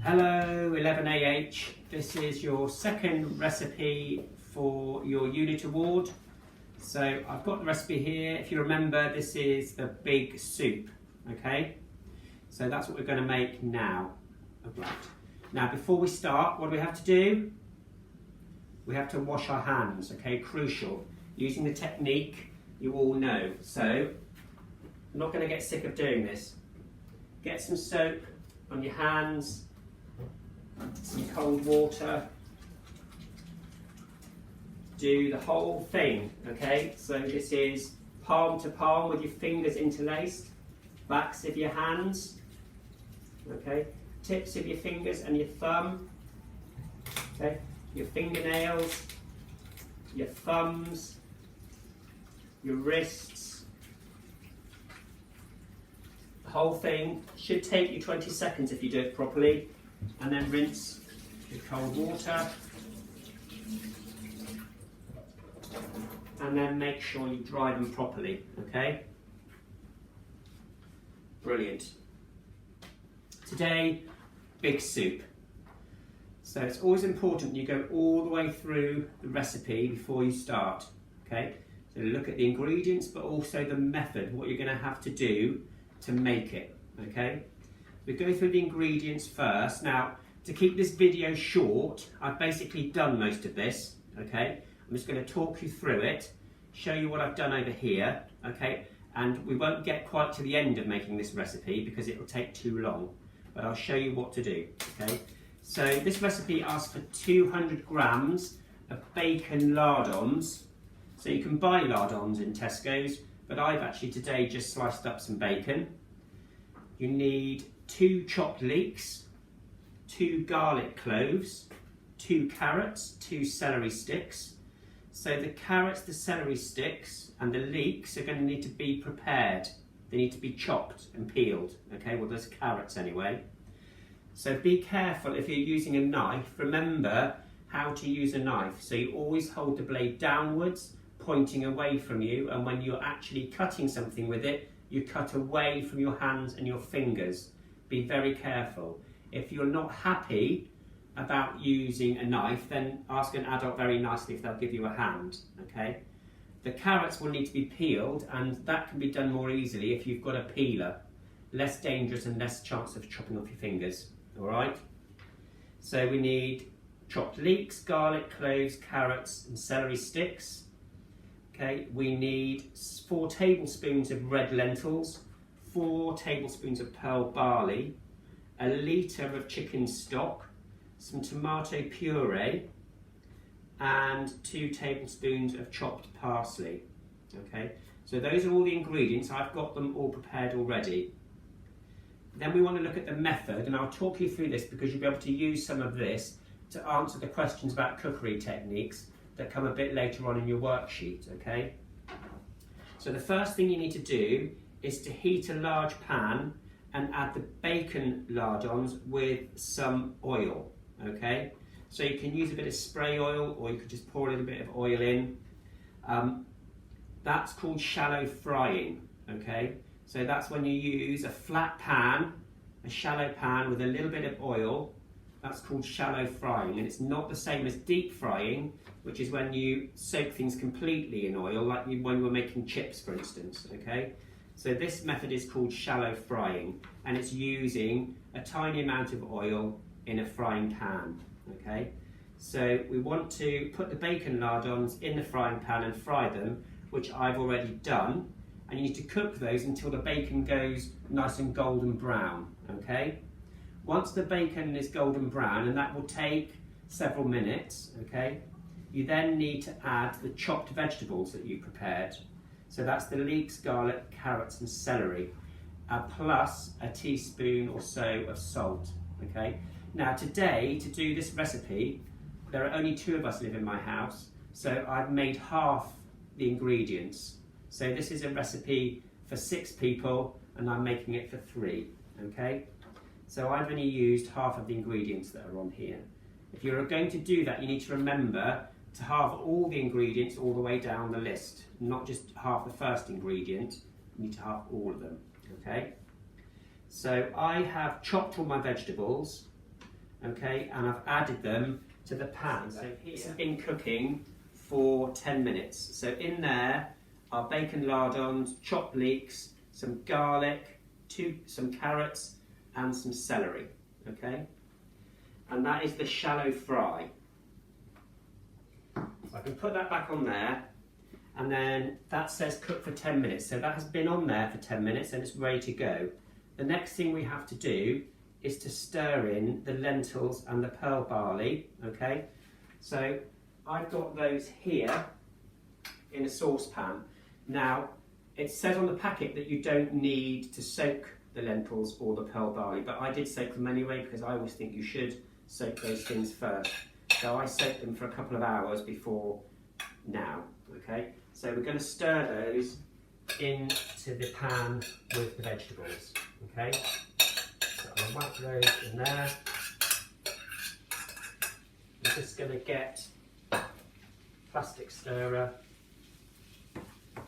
Hello 11AH, this is your second recipe for your unit award. So I've got the recipe here. If you remember, this is the big soup, okay? So that's what we're going to make now. Right. Now before we start, what do we have to do? We have to wash our hands, okay? Crucial. Using the technique you all know. So I'm not going to get sick of doing this. Get some soap on your hands, some cold water. Do the whole thing, okay? So this is palm to palm with your fingers interlaced, backs of your hands, okay? Tips of your fingers and your thumb, okay? Your fingernails, your thumbs, your wrists. The whole thing should take you 20 seconds if you do it properly, and then rinse with cold water. And then make sure you dry them properly, okay? Brilliant. Today, big soup. So it's always important you go all the way through the recipe before you start, okay? So look at the ingredients, but also the method, what you're going to have to do to make it, okay? We go through the ingredients first. Now, to keep this video short, I've basically done most of this, okay? I'm just going to talk you through it, show you what I've done over here, okay? And we won't get quite to the end of making this recipe because it will take too long, but I'll show you what to do, okay? So this recipe asks for 200 grams of bacon lardons. So you can buy lardons in Tesco's, but I've actually today just sliced up some bacon. You need 2 chopped leeks, 2 garlic cloves, 2 carrots, 2 celery sticks. So the carrots, the celery sticks and the leeks are going to need to be prepared. They need to be chopped and peeled, okay? Well, there's carrots anyway. So be careful if you're using a knife. Remember how to use a knife. So you always hold the blade downwards, pointing away from you, and when you're actually cutting something with it, you cut away from your hands and your fingers. Be very careful. If you're not happy about using a knife, then ask an adult very nicely if they'll give you a hand, okay? The carrots will need to be peeled, and that can be done more easily if you've got a peeler. Less dangerous and less chance of chopping off your fingers, all right? So we need chopped leeks, garlic cloves, carrots and celery sticks. Okay, we need 4 tablespoons of red lentils, 4 tablespoons of pearl barley, a litre of chicken stock, some tomato puree, and 2 tablespoons of chopped parsley. Okay, so those are all the ingredients. I've got them all prepared already. Then we want to look at the method, and I'll talk you through this because you'll be able to use some of this to answer the questions about cookery techniques that come a bit later on in your worksheet, okay? So the first thing you need to do is to heat a large pan and add the bacon lardons with some oil, okay? So you can use a bit of spray oil, or you could just pour a little bit of oil in. That's called shallow frying, okay? So that's when you use a flat pan, a shallow pan with a little bit of oil. That's called shallow frying, and it's not the same as deep frying, which is when you soak things completely in oil, like when we're making chips, for instance, okay? So this method is called shallow frying, and it's using a tiny amount of oil in a frying pan, okay? So we want to put the bacon lardons in the frying pan and fry them, which I've already done, and you need to cook those until the bacon goes nice and golden brown, okay? Once the bacon is golden brown, and that will take several minutes, okay, you then need to add the chopped vegetables that you prepared. So that's the leeks, garlic, carrots and celery, plus a teaspoon or so of salt, okay? Now today, to do this recipe, there are only 2 of us live in my house, so I've made half the ingredients. So this is a recipe for 6 people, and I'm making it for 3, okay? So I've only used half of the ingredients that are on here. If you're going to do that, you need to remember to halve all the ingredients all the way down the list, not just half the first ingredient. You need to halve all of them, okay? So I have chopped all my vegetables. okay, and I've added them to the pan. So it's been cooking for 10 minutes. So in there are bacon lardons, chopped leeks, some garlic, some carrots and some celery, okay? And that is the shallow fry. So I can put that back on there, and then that says cook for 10 minutes. So that has been on there for 10 minutes and it's ready to go. The next thing we have to do is to stir in the lentils and the pearl barley, okay? So I've got those here in a saucepan. Now, it says on the packet that you don't need to soak the lentils or the pearl barley, but I did soak them anyway because I always think you should soak those things first. So I soaked them for a couple of hours before now, okay? So we're going to stir those into the pan with the vegetables, okay? So I'll whack those in there. I'm just going to get a plastic stirrer,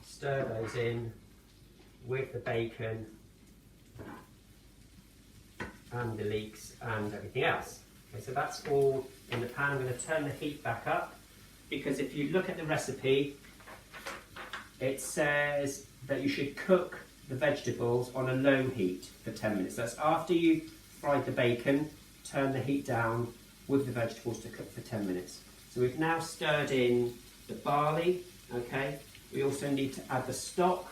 stir those in with the bacon and the leeks and everything else. Okay, so that's all in the pan. I'm going to turn the heat back up because if you look at the recipe, it says that you should cook the vegetables on a low heat for 10 minutes. That's after you've fried the bacon, turn the heat down with the vegetables to cook for 10 minutes. So we've now stirred in the barley, okay? We also need to add the stock.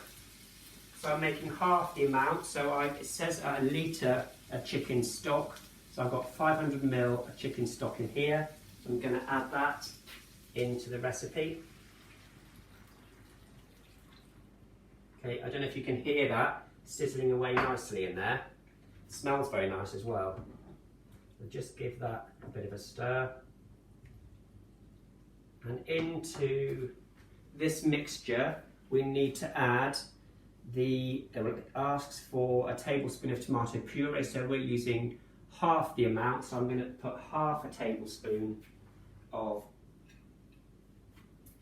So I'm making half the amount, so it says a litre of chicken stock. So I've got 500 ml of chicken stock in here. So I'm going to add that into the recipe. Okay, I don't know if you can hear that sizzling away nicely in there. It smells very nice as well. So just give that a bit of a stir. And into this mixture, we need to add it asks for a tablespoon of tomato puree, so we're using half the amount, so I'm going to put half a tablespoon of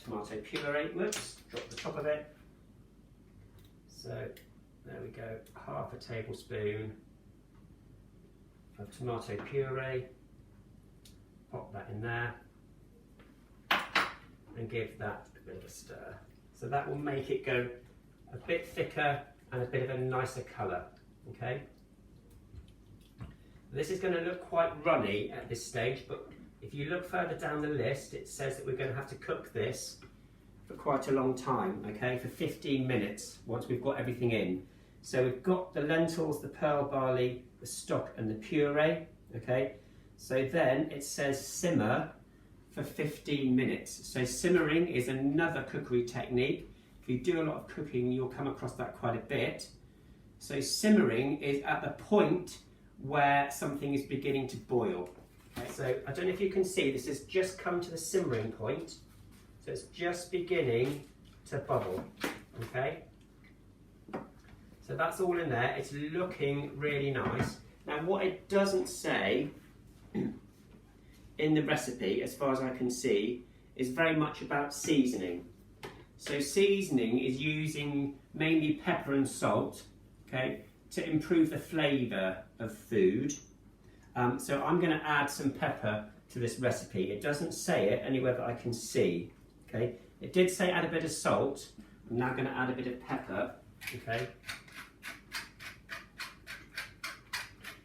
tomato puree. Whoops, drop the top of it. So there we go, half a tablespoon of tomato puree. Pop that in there and give that a bit of a stir. So that will make it go a bit thicker and a bit of a nicer colour, okay? This is going to look quite runny at this stage, but if you look further down the list, it says that we're going to have to cook this for quite a long time, okay? For 15 minutes, once we've got everything in. So we've got the lentils, the pearl barley, the stock and the puree, okay? So then it says simmer for 15 minutes. So simmering is another cookery technique. If you do a lot of cooking, you'll come across that quite a bit. So simmering is at the point where something is beginning to boil. Okay, so I don't know if you can see, this has just come to the simmering point. So it's just beginning to bubble, okay? So that's all in there. It's looking really nice. Now what it doesn't say in the recipe, as far as I can see, is very much about seasoning. So seasoning is using mainly pepper and salt, okay, to improve the flavour of food. So I'm going to add some pepper to this recipe. It doesn't say it anywhere that I can see, okay. It did say add a bit of salt. I'm now going to add a bit of pepper, okay.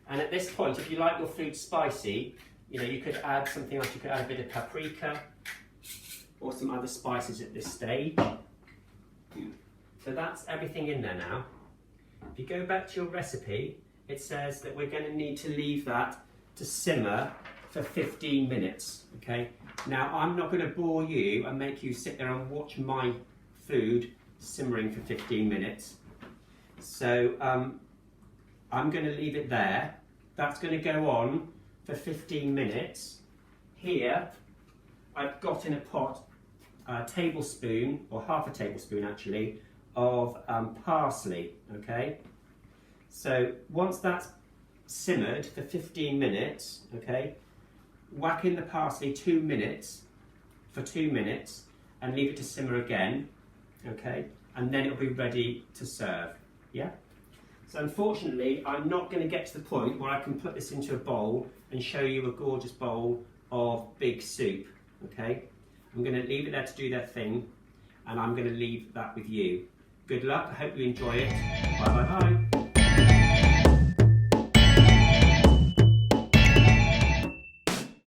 And at this point, if you like your food spicy, you know, you could add something else. You could add a bit of paprika or some other spices at this stage. So that's everything in there now. If you go back to your recipe, it says that we're going to need to leave that to simmer for 15 minutes, okay? Now, I'm not going to bore you and make you sit there and watch my food simmering for 15 minutes. So I'm going to leave it there. That's going to go on for 15 minutes. Here, I've got in a pot a tablespoon, or half a tablespoon actually, of parsley, okay? So once that's simmered for 15 minutes, okay, whack in the parsley 2 minutes, for 2 minutes, and leave it to simmer again, okay? And then it'll be ready to serve, yeah? So unfortunately, I'm not going to get to the point where I can put this into a bowl and show you a gorgeous bowl of big soup, okay? I'm going to leave it there to do their thing, and I'm going to leave that with you. Good luck, I hope you enjoy it. Bye bye bye.